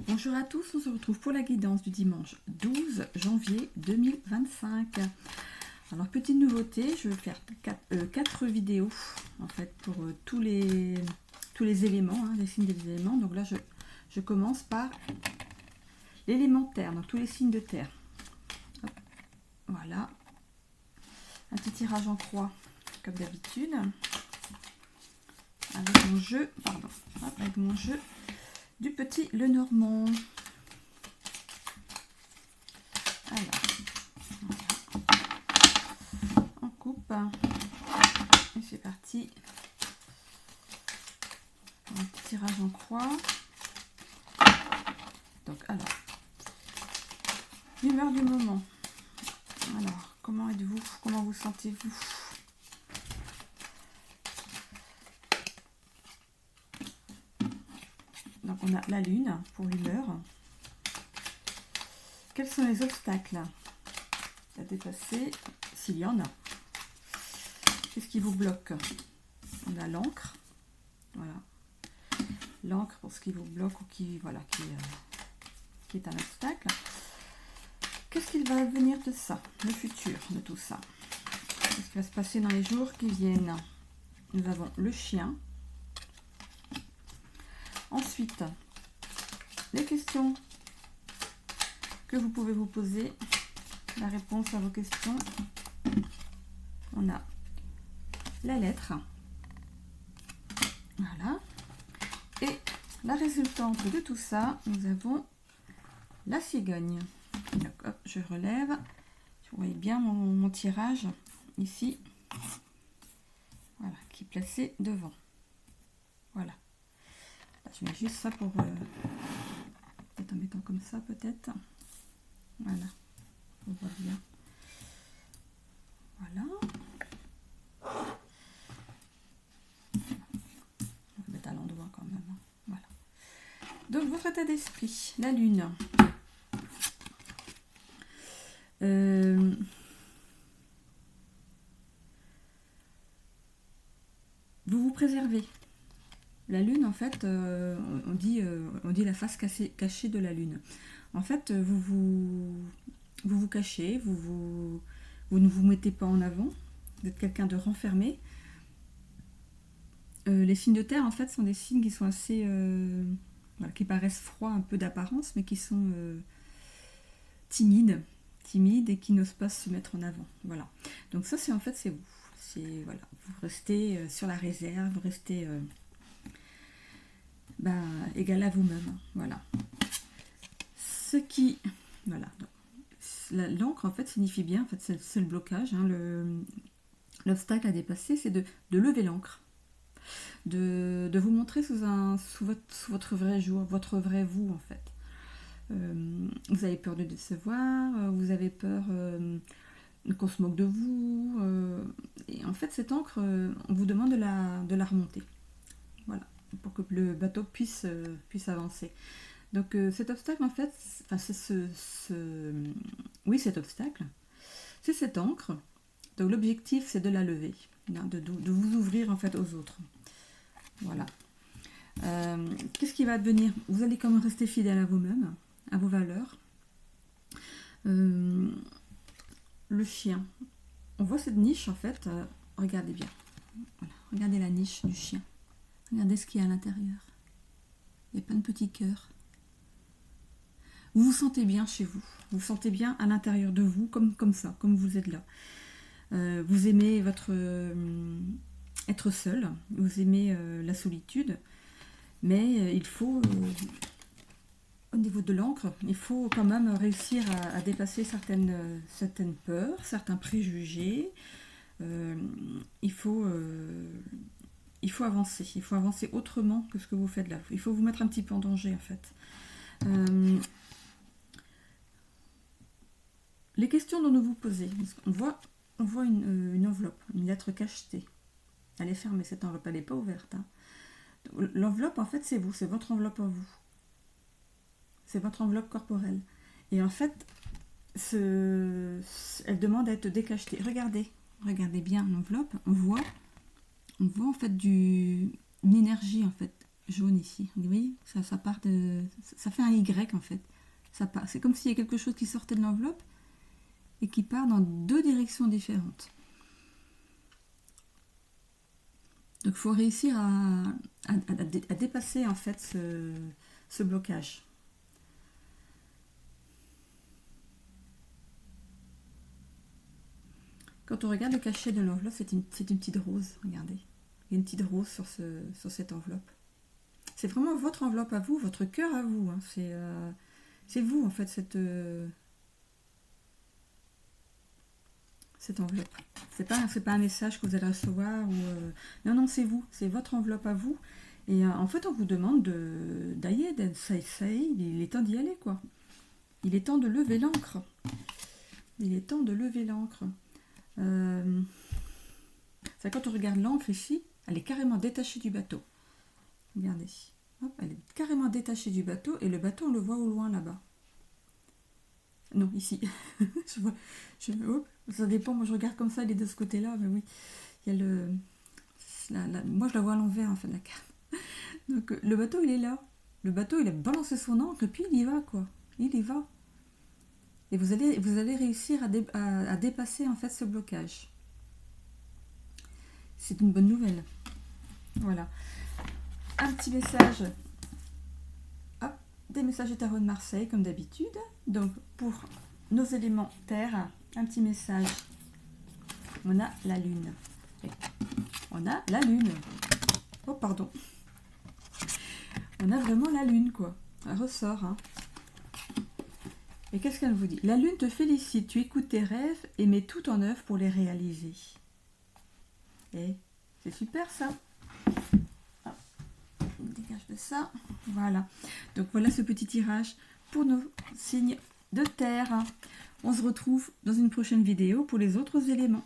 Bonjour à tous, on se retrouve pour la guidance du dimanche 12 janvier 2025. Alors petite nouveauté, je vais faire 4 vidéos en fait pour tous les éléments, les signes des éléments. Donc là je commence par l'élément terre, donc tous les signes de terre. Hop, voilà, un petit tirage en croix comme d'habitude avec mon jeu du petit Lenormand. Alors, on coupe et c'est parti. Un petit tirage en croix. Donc alors, l'humeur du moment. Alors, comment êtes-vous? Comment vous sentez-vous? Donc on a la lune pour l'humeur. Quels sont les obstacles à dépasser, s'il y en a? Qu'est-ce qui vous bloque? On a l'encre. Voilà. L'encre pour ce qui vous bloque ou qui est un obstacle. Qu'est-ce qu'il va venir de ça? Le futur de tout ça. Qu'est-ce qui va se passer dans les jours qui viennent? Nous avons le chien. Ensuite, les questions que vous pouvez vous poser, la réponse à vos questions. On a la lettre, voilà, et la résultante de tout ça, nous avons la cigogne. Donc, hop, je relève, vous voyez bien mon tirage ici, voilà, qui est placé devant, voilà. Je mets juste ça pour peut-être en mettant comme ça peut-être, voilà, on voit bien, voilà. On va mettre à l'endroit quand même, voilà. Donc votre état d'esprit, la lune. Vous vous préservez. La lune, en fait, on dit la face cachée de la lune. En fait, vous vous cachez, vous ne vous mettez pas en avant, vous êtes quelqu'un de renfermé. Les signes de terre, en fait, sont des signes qui sont assez... qui paraissent froids un peu d'apparence, mais qui sont timides et qui n'osent pas se mettre en avant. Voilà. Donc ça, c'est vous. Voilà, vous restez sur la réserve, vous restez... égal à vous-même, voilà. Ce qui, voilà, l'encre en fait signifie bien, en fait c'est le blocage, l'obstacle à dépasser, c'est de lever l'encre, de vous montrer sous votre vrai jour, votre vrai vous en fait. Vous avez peur de décevoir, vous avez peur qu'on se moque de vous, et en fait cette encre, on vous demande de la remonter, voilà, pour que le bateau puisse avancer. Donc cet obstacle en fait, cet obstacle, c'est cette encre. Donc l'objectif c'est de la lever, de vous ouvrir en fait aux autres. Voilà. Qu'est-ce qui va advenir? Vous allez quand même rester fidèle à vous-même, à vos valeurs. Le chien. On voit cette niche en fait, regardez bien. Voilà. Regardez la niche du chien. Regardez ce qu'il y a à l'intérieur. Il y a plein de petits cœurs. Vous vous sentez bien chez vous. Vous vous sentez bien à l'intérieur de vous, comme ça, comme vous êtes là. Vous aimez être seul. Vous aimez la solitude. Mais il faut, au niveau de l'encre, il faut quand même réussir à dépasser certaines peurs, certains préjugés. Il faut avancer. Il faut avancer autrement que ce que vous faites là. Il faut vous mettre un petit peu en danger en fait. Les questions dont nous vous posez. On voit une enveloppe, une lettre cachetée. Elle est fermée, cette enveloppe, elle n'est pas ouverte. L'enveloppe, en fait, c'est vous, c'est votre enveloppe à vous. C'est votre enveloppe corporelle. Et en fait, elle demande à être décachetée. Regardez bien l'enveloppe. On voit en fait une énergie en fait jaune ici. Vous voyez, ça part de... Ça fait un Y en fait. C'est comme s'il y a quelque chose qui sortait de l'enveloppe et qui part dans deux directions différentes. Donc il faut réussir à dépasser en fait ce blocage. Quand on regarde le cachet de l'enveloppe, c'est une petite rose, regardez. Il y a une petite rose sur cette enveloppe. C'est vraiment votre enveloppe à vous, votre cœur à vous. Hein. C'est vous en fait cette enveloppe. C'est pas un message que vous allez recevoir. Non, c'est vous. C'est votre enveloppe à vous. Et en fait, on vous demande d'aller, il est temps d'y aller, quoi. Il est temps de lever l'ancre. Il est temps de lever l'ancre. C'est quand on regarde l'encre ici, elle est carrément détachée du bateau. Regardez. Hop, elle est carrément détachée du bateau et le bateau, on le voit au loin là-bas. Non, ici. Hop, ça dépend, moi je regarde comme ça, elle est de ce côté-là, mais oui. Il y a moi je la vois à l'envers en fait, la carte. Donc le bateau il est là. Le bateau il a balancé son ancre et puis il y va quoi. Il y va. Et vous allez réussir à dépasser en fait ce blocage. C'est une bonne nouvelle. Voilà. Un petit message. Hop, des messages du tarot de Marseille comme d'habitude. Donc pour nos éléments terre, un petit message. On a la lune. On a la lune. Oh pardon. On a vraiment la lune quoi. Elle ressort. Hein. Et qu'est-ce qu'elle vous dit? La lune te félicite, tu écoutes tes rêves et mets tout en œuvre pour les réaliser. Et c'est super ça. Hop, on dégage de ça. Voilà. Donc voilà ce petit tirage pour nos signes de terre. On se retrouve dans une prochaine vidéo pour les autres éléments.